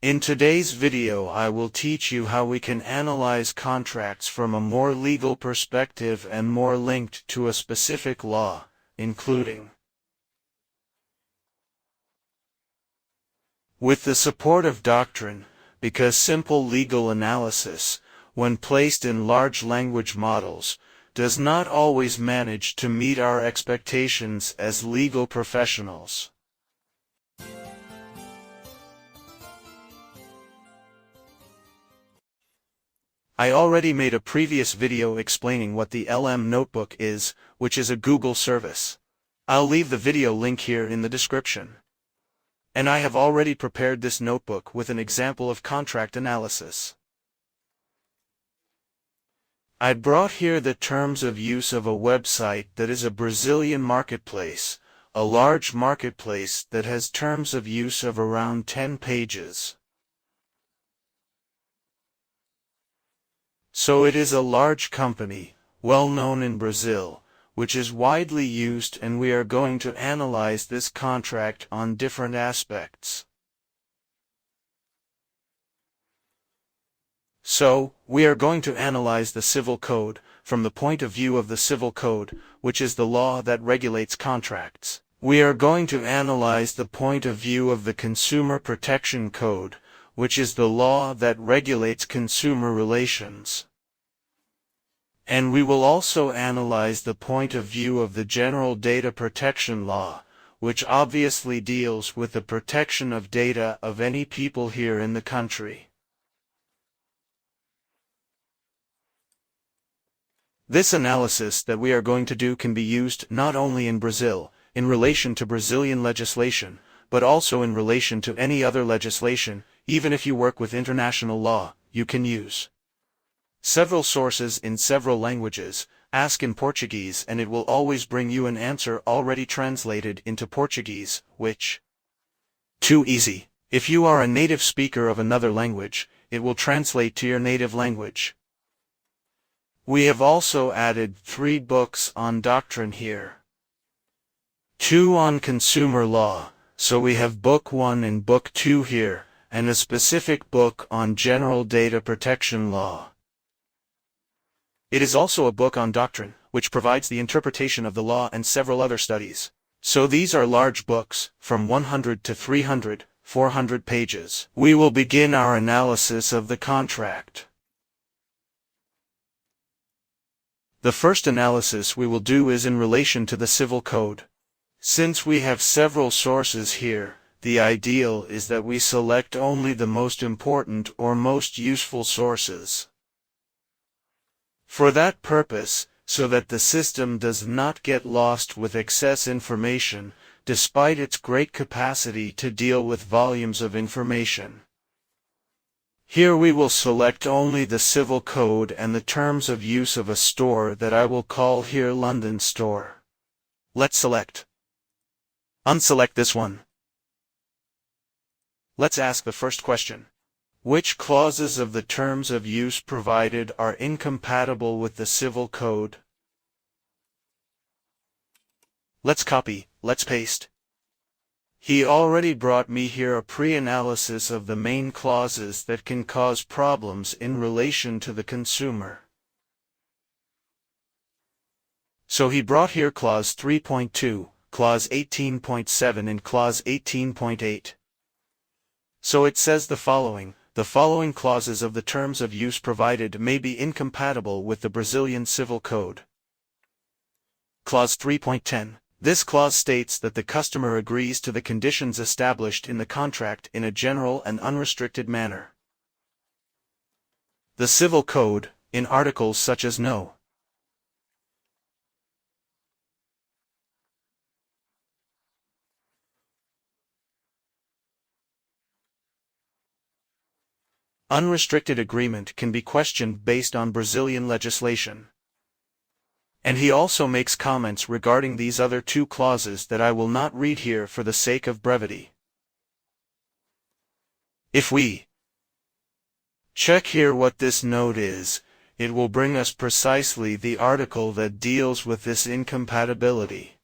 In today's video I will teach you how we can analyze contracts from a more legal perspective and more linked to a specific law, including with the support of Doctrine, because simple legal analysis, when placed in large language models, does not always manage to meet our expectations as legal professionals. I already made a previous video explaining what the LM Notebook is, which is a Google service. I'll leave the video link here in the description. And I have already prepared this notebook with an example of contract analysis. I brought here the terms of use of a website that is a Brazilian marketplace, a large marketplace that has terms of use of around 10 pages. So it is a large company, well known in Brazil, which is widely used, and we are going to analyze this contract on different aspects. So, we are going to analyze the Civil Code from the point of view of the Civil Code, which is the law that regulates contracts. We are going to analyze the point of view of the Consumer Protection Code, which is the law that regulates consumer relations. And we will also analyze the point of view of the General Data Protection Law, which obviously deals with the protection of data of any people here in the country. This analysis that we are going to do can be used not only in Brazil, in relation to Brazilian legislation, but also in relation to any other legislation. Even if you work with international law, you can use several sources in several languages. Ask in Portuguese and it will always bring you an answer already translated into Portuguese, which too easy. If you are a native speaker of another language, it will translate to your native language. We have also added 3 books on doctrine here. 2 on consumer law, so we have book 1 and book 2 here, and a specific book on general data protection law. It is also a book on doctrine, which provides the interpretation of the law and several other studies. So these are large books, from 100 to 300, 400 pages. We will begin our analysis of the contract. The first analysis we will do is in relation to the Civil Code. Since we have several sources here, the ideal is that we select only the most important or most useful sources. For that purpose, so that the system does not get lost with excess information, despite its great capacity to deal with volumes of information. Here we will select only the Civil Code and the terms of use of a store that I will call here London Store. Let's select. Unselect this one. Let's ask the first question. Which clauses of the terms of use provided are incompatible with the Civil Code? Let's copy, let's paste. He already brought me here a pre-analysis of the main clauses that can cause problems in relation to the consumer. So he brought here clause 3.2, clause 18.7 and clause 18.8. So it says the following clauses of the terms of use provided may be incompatible with the Brazilian Civil Code. Clause 3.10. This clause states that the customer agrees to the conditions established in the contract in a general and unrestricted manner. The Civil Code, in articles such as no. Unrestricted agreement can be questioned based on Brazilian legislation. And he also makes comments regarding these other 2 clauses that I will not read here for the sake of brevity. If we check here what this note is, it will bring us precisely the article that deals with this incompatibility.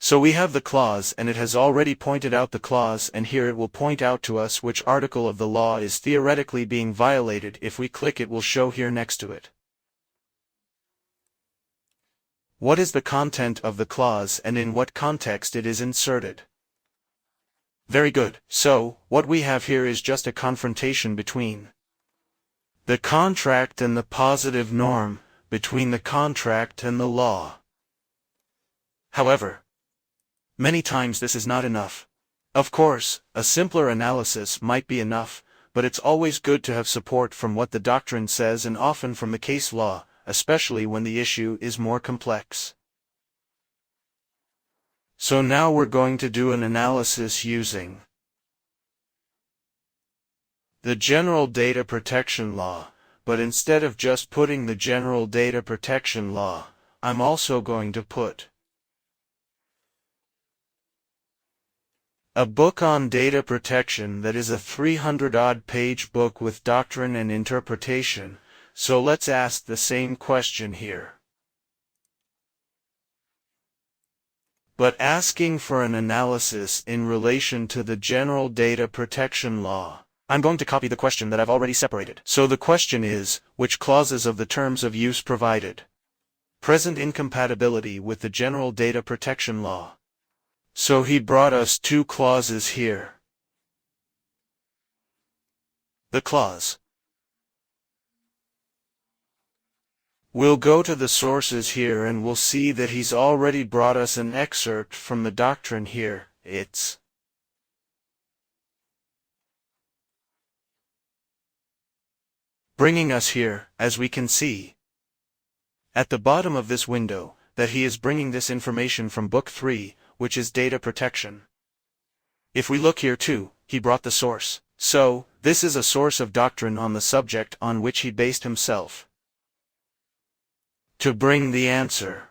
So we have the clause, and it has already pointed out the clause, and here it will point out to us which article of the law is theoretically being violated. If we click, it will show here next to it. What is the content of the clause and in what context it is inserted? Very good. So, what we have here is just a confrontation between the contract and the positive norm, between the contract and the law. However, many times this is not enough. Of course, a simpler analysis might be enough, but it's always good to have support from what the doctrine says and often from the case law, especially when the issue is more complex. So now we're going to do an analysis using the General Data Protection Law, but instead of just putting the General Data Protection Law, I'm also going to put a book on data protection that is a 300-odd page book with doctrine and interpretation. So let's ask the same question here, but asking for an analysis in relation to the General Data Protection Law. I'm going to copy the question that I've already separated. So the question is, which clauses of the terms of use provided present incompatibility with the General Data Protection Law? So he brought us two clauses here. The clause. We'll go to the sources here and we'll see that he's already brought us an excerpt from the doctrine here. It's bringing us here, as we can see at the bottom of this window, that he is bringing this information from Book 3, which is data protection. If we look here too, he brought the source. So, this is a source of doctrine on the subject on which he based himself to bring the answer.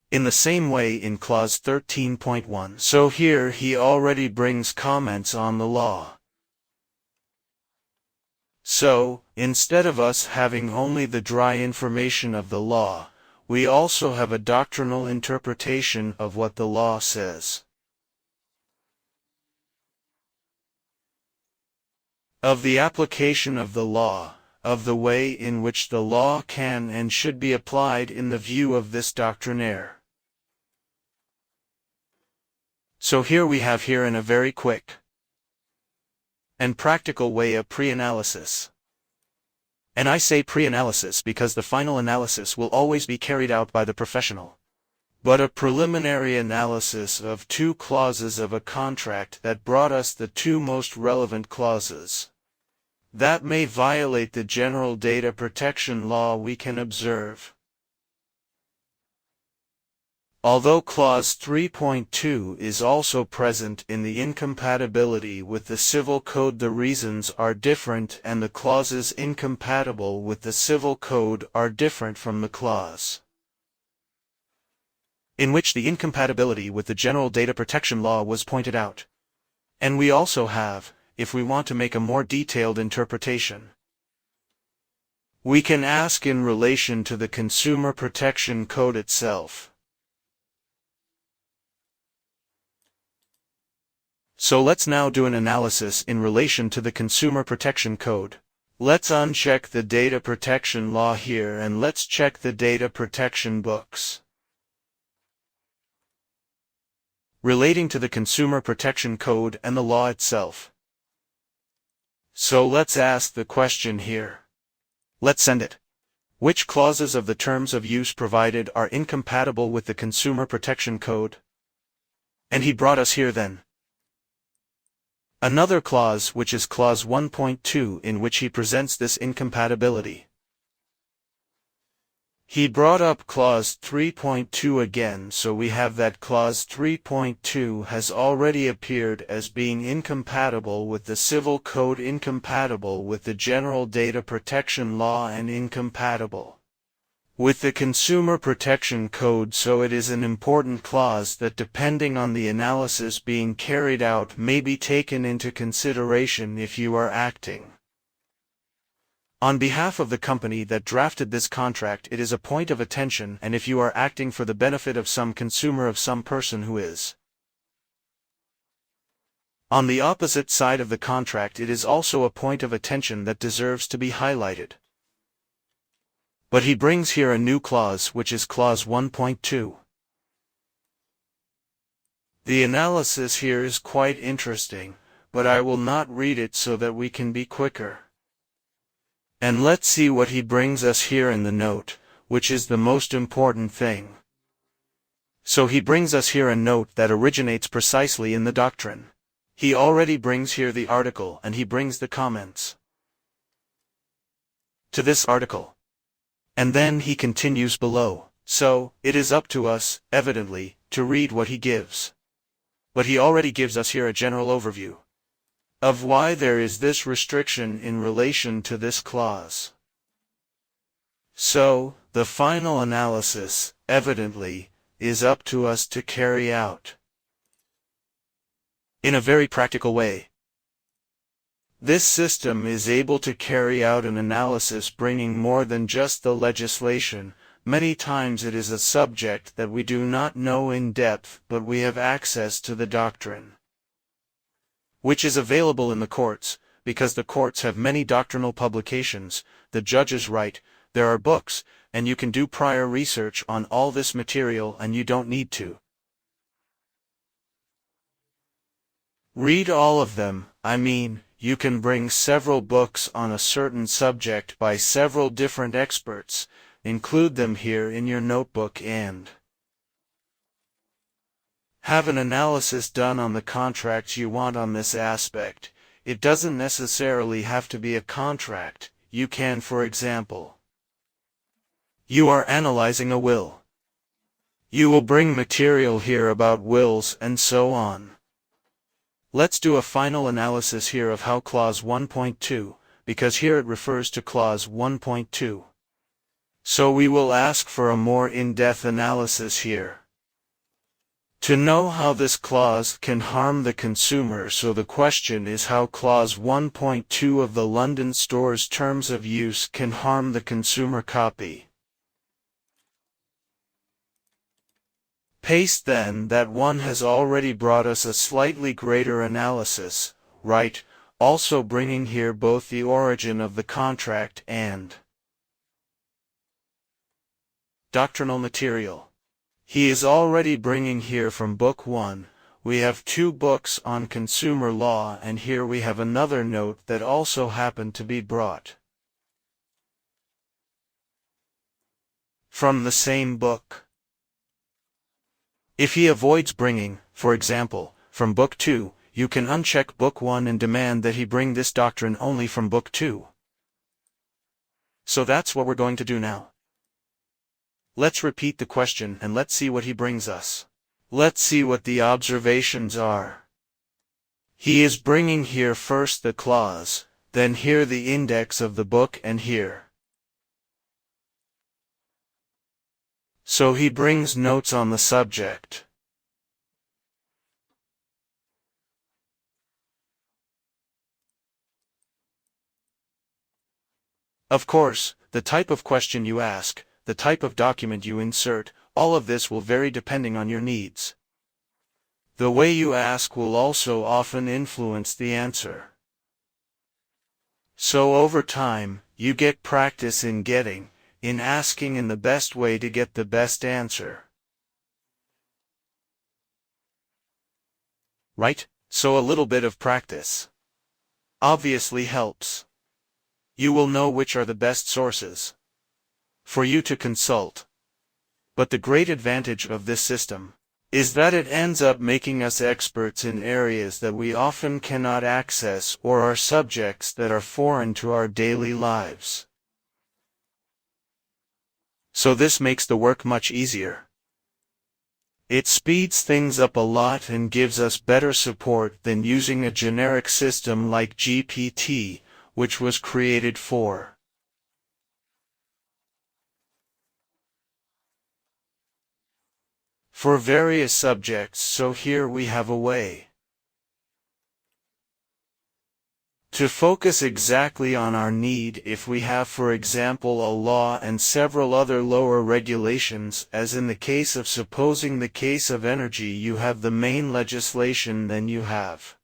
In the same way in clause 13.1. So here he already brings comments on the law. So, instead of us having only the dry information of the law, we also have a doctrinal interpretation of what the law says. Of the application of the law, of the way in which the law can and should be applied in the view of this doctrinaire. So here we have here in a very quick and practical way a pre-analysis. And I say pre-analysis because the final analysis will always be carried out by the professional. But a preliminary analysis of two clauses of a contract that brought us the two most relevant clauses that may violate the General Data Protection Law we can observe. Although clause 3.2 is also present in the incompatibility with the Civil Code, the reasons are different and the clauses incompatible with the Civil Code are different from the clause in which the incompatibility with the General Data Protection Law was pointed out. And we also have, if we want to make a more detailed interpretation, we can ask in relation to the Consumer Protection Code itself. So let's now do an analysis in relation to the Consumer Protection Code. Let's uncheck the Data Protection Law here and let's check the Data Protection books relating to the Consumer Protection Code and the law itself. So let's ask the question here. Let's send it. Which clauses of the terms of use provided are incompatible with the Consumer Protection Code? And he brought us here then another clause, which is clause 1.2, in which he presents this incompatibility. He brought up clause 3.2 again, so we have that clause 3.2 has already appeared as being incompatible with the Civil Code, incompatible with the General Data Protection Law, and incompatible with the Consumer Protection Code. So it is an important clause that, depending on the analysis being carried out, may be taken into consideration if you are acting On behalf of the company that drafted this contract, it is a point of attention, and if you are acting for the benefit of some consumer of some person who is on the opposite side of the contract, it is also a point of attention that deserves to be highlighted. But he brings here a new clause, which is clause 1.2. The analysis here is quite interesting, but I will not read it so that we can be quicker. And let's see what he brings us here in the note, which is the most important thing. So he brings us here a note that originates precisely in the doctrine. He already brings here the article, and he brings the comments to this article. And then he continues below. So, it is up to us, evidently, to read what he gives. But he already gives us here a general overview of why there is this restriction in relation to this clause. So, the final analysis, evidently, is up to us to carry out in a very practical way. This system is able to carry out an analysis bringing more than just the legislation. Many times it is a subject that we do not know in depth, but we have access to the doctrine, which is available in the courts, because the courts have many doctrinal publications, the judges write, there are books, and you can do prior research on all this material, and you don't need to read all of them. I mean, you can bring several books on a certain subject by several different experts, include them here in your notebook, and have an analysis done on the contracts you want on this aspect. It doesn't necessarily have to be a contract. You can, for example, you are analyzing a will. You will bring material here about wills and so on. Let's do a final analysis here of how clause 1.2, because here it refers to clause 1.2. So we will ask for a more in-depth analysis here to know how this clause can harm the consumer. So the question is how clause 1.2 of the London Store's terms of use can harm the consumer copy. Paste then, that one has already brought us a slightly greater analysis, right, also bringing here both the origin of the contract and doctrinal material. He is already bringing here from Book 1, we have 2 books on consumer law, and here we have another note that also happened to be brought from the same book. If he avoids bringing, for example, from Book 2, you can uncheck Book 1 and demand that he bring this doctrine only from Book 2. So that's what we're going to do now. Let's repeat the question and let's see what he brings us. Let's see what the observations are. He is bringing here first the clause, then here the index of the book, and here. So he brings notes on the subject. Of course, the type of question you ask, the type of document you insert, all of this will vary depending on your needs. The way you ask will also often influence the answer. So over time, you get practice in asking in the best way to get the best answer. Right? So a little bit of practice obviously helps. You will know which are the best sources for you to consult. But the great advantage of this system is that it ends up making us experts in areas that we often cannot access or are subjects that are foreign to our daily lives. So this makes the work much easier. It speeds things up a lot and gives us better support than using a generic system like GPT, which was created for various subjects. So here we have a way To focus exactly on our need if we have, for example, a law and several other lower regulations, as in the case of supposing the case of energy you have the main legislation, then you have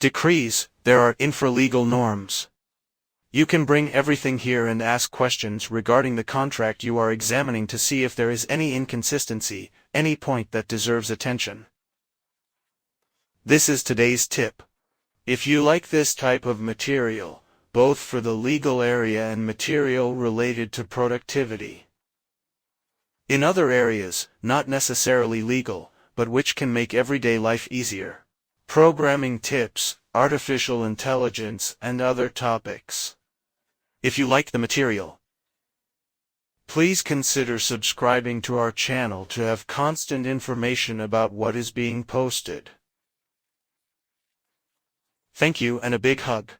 decrees, there are infralegal norms. You can bring everything here and ask questions regarding the contract you are examining to see if there is any inconsistency, any point that deserves attention. This is today's tip. If you like this type of material, both for the legal area and material related to productivity, in other areas, not necessarily legal, but which can make everyday life easier, programming tips, artificial intelligence, and other topics. If you like the material, please consider subscribing to our channel to have constant information about what is being posted. Thank you and a big hug.